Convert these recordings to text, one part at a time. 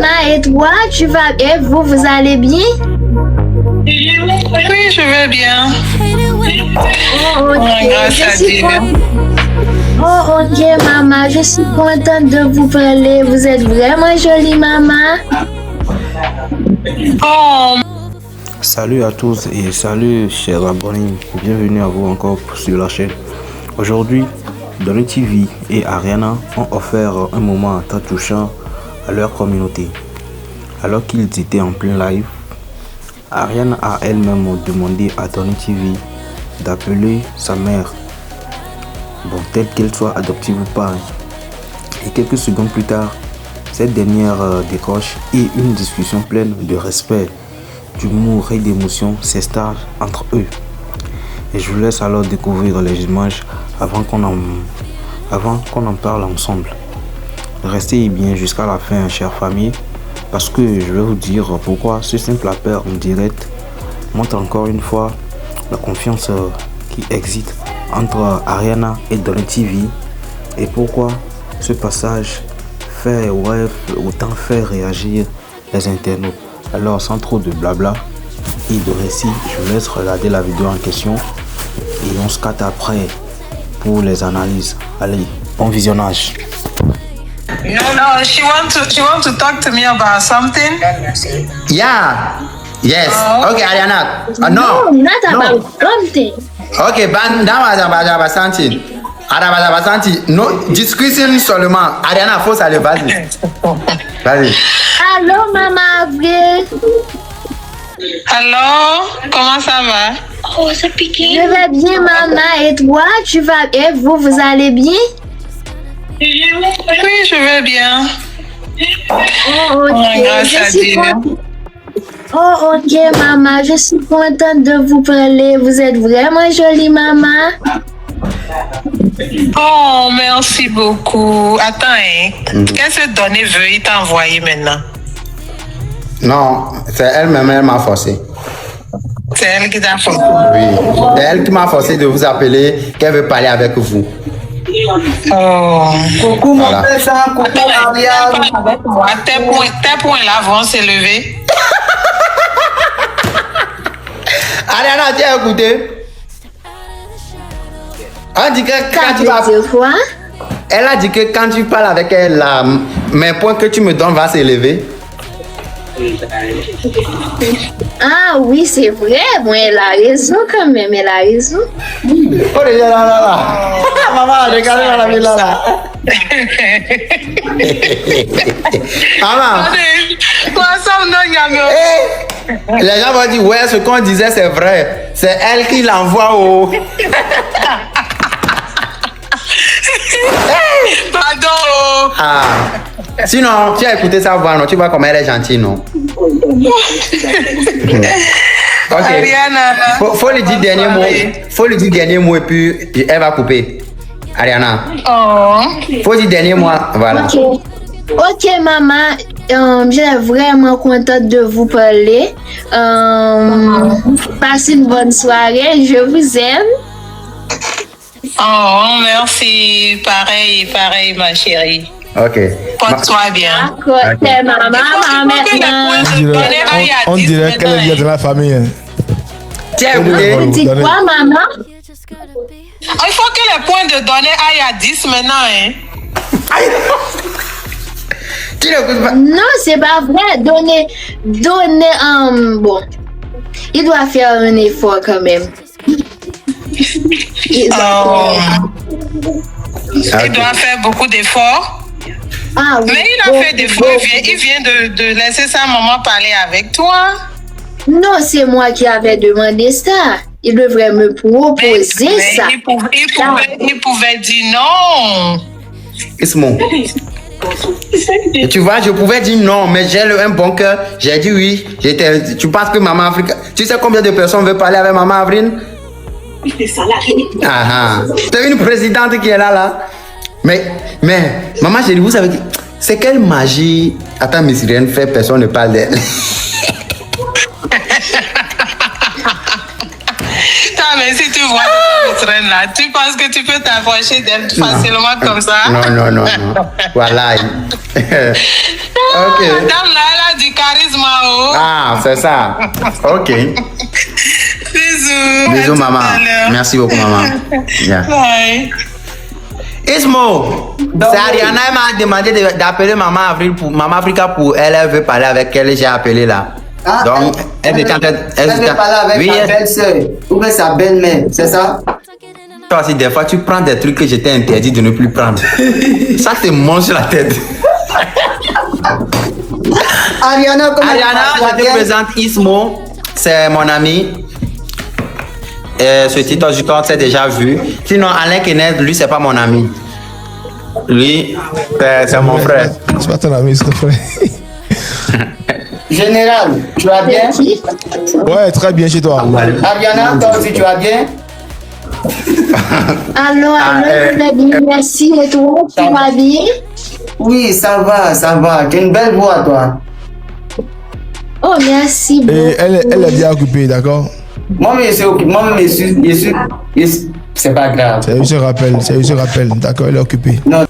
maman, et toi, tu vas bien? Vous allez bien? Oui, je vais bien. Oh, ok. Grâce à Dieu. Oh, ok, maman, je suis contente de vous parler. Vous êtes vraiment jolie, maman. Oh, Salut à tous et salut chers abonnés, bienvenue à vous encore sur la chaîne. Aujourd'hui, Donny TV et Ariana ont offert un moment très touchant à leur communauté. Alors qu'ils étaient en plein live, Ariana a elle-même demandé à Donny TV d'appeler sa mère, telle qu'elle soit adoptive ou pas. Et quelques secondes plus tard, cette dernière décroche et une discussion pleine de respect, d'humour et d'émotion s'installe entre eux. Et je vous laisse alors découvrir les images avant qu'on en parle ensemble. Restez bien jusqu'à la fin, chère famille, parce que je vais vous dire pourquoi ce simple appel en direct montre encore une fois la confiance qui existe entre Ariana et Donny TV et pourquoi ce passage fait autant faire réagir les internautes. Alors sans trop de blabla et de récits, je vous laisse regarder la vidéo en question et on se capte après pour les analyses. Allez, bon visionnage. no, she want to talk to me about something. Yeah. Yes. Okay, Ariana. No, No. not about something. Okay, Santi. Santi. No, discussion seulement. Ariana, faut aller, vas-y. Vas-y. Allô, maman, vrai? Allô, comment ça va? Je vais bien, maman, et toi, tu vas bien? Vous allez bien? Oui, je vais bien. Oh, ok. Grâce à Dieu. Oh, ok, maman, je suis contente de vous parler. Vous êtes vraiment jolie, maman. Oh, merci beaucoup. Attends, hein. Qu'est-ce que Donny veut? Il t'a envoyé maintenant. Non, c'est elle-même, elle m'a forcé. C'est elle qui t'a fait. Oui. C'est elle qui m'a forcé de vous appeler, qu'elle veut parler avec vous. Oh. Coucou mon Voilà. père, ça, coucou Ariane. Avec moi, tes points là vont s'élever. Ariana, tu as écouté? On dit que quand tu vas... dire quoi? Elle a dit que quand tu parles avec elle, mes points que tu me donnes va s'élever. Ah oui, c'est vrai. Bon, elle a raison quand même, elle a raison. Oh, déjà là. Maman, regardez la ville là. Maman. Quoi ça, non, Yamio? Les gens vont dire, ouais, ce qu'on disait, c'est vrai. C'est elle qui l'envoie au... Pardon. Ah. Sinon, tu as écouté sa voix, non? Tu vois comment elle est gentille, non? Ok. Ariana. Faut lui dire dernier mot. Faut lui dire dernier mot et puis elle va couper. Ariana. Oh. Faut dire dernier mot. Voilà. Ok. Ok, maman, je suis vraiment contente de vous parler. Passez une bonne soirée, je vous aime. Oh, merci. Pareil, ma chérie. Ok. Porte-toi bien. D'accord, c'est maman maintenant. On dirait qu'elle est bien de la famille. hein. Tu as écouté? Vous dites quoi, maman? Il faut que les points de données aillent à 10 maintenant, hein. Tu n'écoutes pas? Non, c'est pas vrai. Donner, bon. Il doit faire un effort quand même. Oh. Ok. Il doit faire beaucoup d'efforts. Ah oui. Mais il a fait des efforts. Il vient de laisser sa maman parler avec toi. Non, c'est moi qui avais demandé ça. Il devrait me proposer Mais ça. il pouvait dire non. Ismo. Et tu vois, je pouvais dire non, mais j'ai un bon cœur. J'ai dit oui. Tu penses que maman Afrique... Tu sais combien de personnes veulent parler avec maman Avril? Ah ah. C'est une présidente qui est là. Mais, maman chérie, vous savez que... C'est quelle magie... Attends, Miss Irène fait, personne ne parle d'elle. Mais si tu vois le train là, tu penses que tu peux t'approcher d'elle facilement comme ça? Non. Voilà. Ok. Madame là, charisme. Oh. Ah, c'est ça. Ok. Bisous. Bisous, À tout maman. à l'heure. Merci beaucoup, maman. Yeah. Bye. Ismo, c'est Ariana, elle m'a demandé d'appeler Maman Avril pour Maman Africa pour elle, elle veut parler avec elle, j'ai appelé là. Ah, Donc, elle était en train elle veut parler avec oui, sa belle-sœur ou bien sa belle-mère, c'est ça? toi aussi, des fois, tu prends des trucs que j'étais interdit de ne plus prendre. Ça te mange la tête. Ariana, comment Ariana, tu vas je te bien? présente Ismo, c'est mon ami. Ce titre, je t'ai déjà vu. Sinon, Alain Kenneth, lui, c'est pas mon ami. Lui, c'est mon frère. C'est pas ton ami, c'est ton frère. Général, tu vas bien? Ouais, très bien chez toi. Ariana, toi aussi, tu vas bien? Allô, je vais bien, merci. Et toi, tu vas bien? Oui, ça va, ça va. Tu as une belle voix, toi. Oh, merci beaucoup. Et elle est bien occupée, d'accord? Moi-même, je suis occupé. Moi-même, je suis. C'est pas grave. C'est juste un rappel, d'accord, elle est occupée. Non.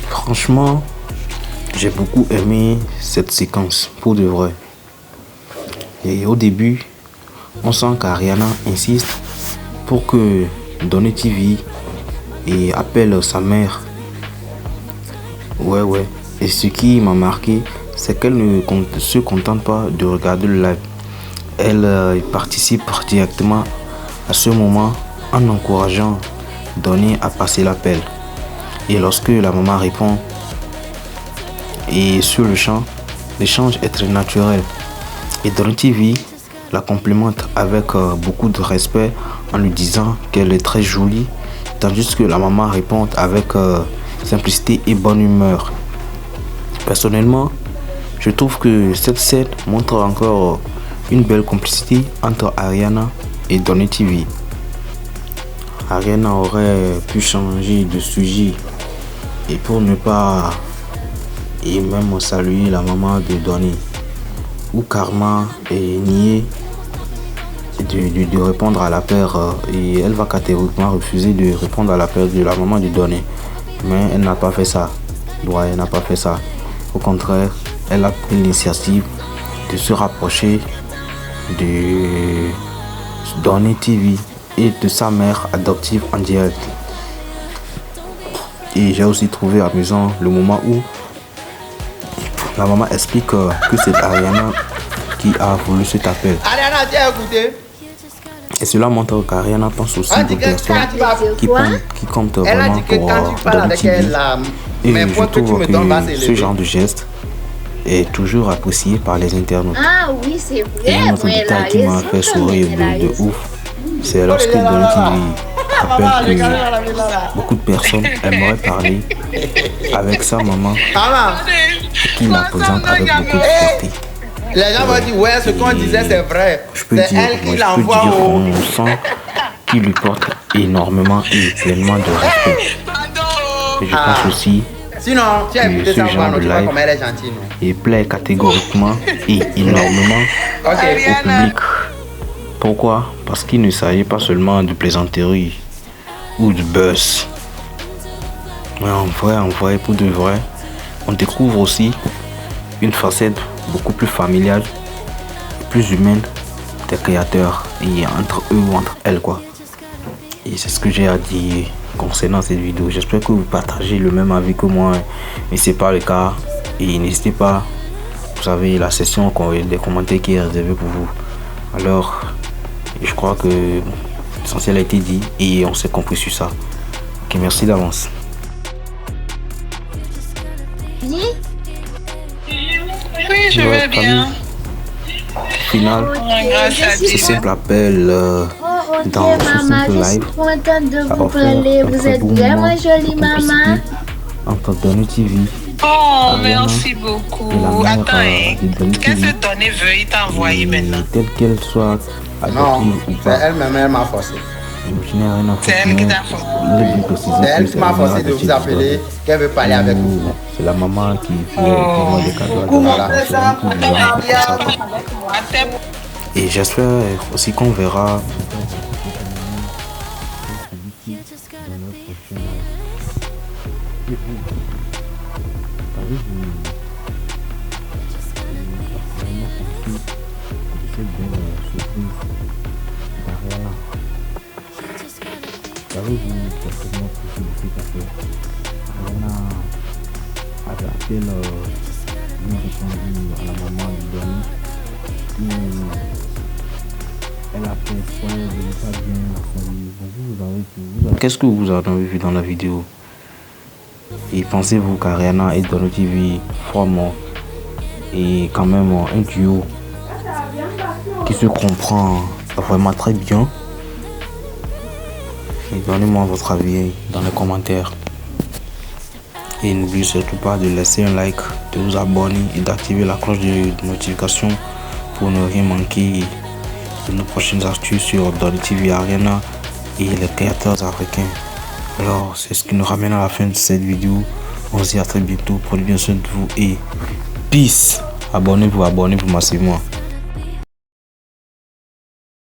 Franchement, j'ai beaucoup aimé cette séquence, pour de vrai. Et au début, on sent qu'Ariana insiste pour que Donny TV et appelle sa mère. Ouais. Et ce qui m'a marqué, c'est qu'elle ne se contente pas de regarder le live. Elle participe directement à ce moment en encourageant Donny à passer l'appel. Et lorsque la maman répond, et sur le champ, l'échange est très naturel. Et Donny TV la complimente avec beaucoup de respect en lui disant qu'elle est très jolie, tandis que la maman répond avec simplicité et bonne humeur. Personnellement, je trouve que cette scène montre encore une belle complicité entre Ariana et Donny TV. Ariana aurait pu changer de sujet et pour ne pas et même saluer la maman de Donny, ou Karma est nié de répondre à l'appel et elle va catégoriquement refuser de répondre à l'appel de la maman de Donny. Mais elle n'a pas fait ça. Ouais, elle n'a pas fait ça. Au contraire, elle a pris l'initiative de se rapprocher de Donny TV et de sa mère adoptive en direct. Et j'ai aussi trouvé amusant le moment où la maman explique que c'est Ariana qui a voulu cet appel. Ariana, tu as écouté? Et cela montre qu'Ariana pense aussi aux personnes qui comptent Elle a vraiment dit que pour quand tu parles Donny avec TV. elle, là, Et mais je pour que tu trouve me donnes, va que ce s'élever. genre de geste est toujours apprécié par les internautes. Ah oui, c'est Et vrai. un autre Moi, elle a détail qui m'a raison, fait sourire elle a de raison. ouf, c'est lorsque Donny TV rappelle que beaucoup de personnes aimeraient parler avec sa maman Maman, qui la présente avec beaucoup de fierté. les gens vont dire, ouais, ce qu'on disait, c'est vrai. Je peux C'est dire, elle qui moi, je peux l'envoie dire au... qu'on sent qu'il lui porte énormément et pleinement de respect. Et je pense aussi Sinon, tu as que écouté ce ça, genre de tu vois live comme elle est gentille, non? il plaît catégoriquement et énormément Ok. au public. Pourquoi? Parce qu'il ne s'agit pas seulement de plaisanterie ou de buzz. Mais en vrai, pour de vrai, on découvre aussi une facette beaucoup plus familiale et plus humaine des créateurs et entre eux ou entre elles quoi. Et c'est ce que j'ai à dire concernant cette vidéo. J'espère que vous partagez le même avis que moi. Mais c'est pas le cas. Et n'hésitez pas. Vous savez, la session des commentaires qui est réservée pour vous. Alors, je crois que l'essentiel a été dit et on s'est compris sur ça. Ok, merci d'avance. Bien? Oui, je vais bien. Final, Grâce à ce Dieu. simple appel Oh, ok, dans ce maman, simple je suis live contente de a vous offert parler. un Vous très êtes beau vraiment moment jolie, de maman. complicité entre Donny TV Oh, Ariana merci et la beaucoup. mère Attends, hein. de Donny Qu'est-ce TV. que Donny veut? Il t'a envoyé maintenant. Telle qu'elle soit Non, adoptive ou c'est pas, elle-même, elle m'a forcé. je n'ai rien à C'est faire. elle qui mais t'a forcé. il est bien précisé C'est elle que qui m'a la forcé mère de vous adoptive appeler, qu'elle veut parler avec vous. ou c'est la maman qui fait Oh. vraiment des cadeaux à Comment Donny. on fait ça? C'est un peu bizarre, comme ça, quoi. Attends. Et j'espère aussi qu'on verra ici dans notre prochaine. Avez-vous vraiment compris de cette belle surprise d'Ariana? Avez-vous certainement compris de cette affaire? Ariana avait appelé nous répondu à la maman du dernier où elle a fait exprès de ne pas bien la saluer. Qu'est-ce que vous avez vu dans la vidéo? Et pensez-vous qu'Ariana et Dono TV forment et quand même un duo qui se comprend vraiment très bien? Et donnez-moi votre avis dans les commentaires. Et n'oubliez surtout pas de laisser un like, de vous abonner et d'activer la cloche de notification pour ne rien manquer de nos prochaines astuces sur Dono TV, Ariana et les créateurs africains. Alors, c'est ce qui nous ramène à la fin de cette vidéo. On se dit à très bientôt. Prenez bien soin de vous et peace. Abonnez-vous massivement.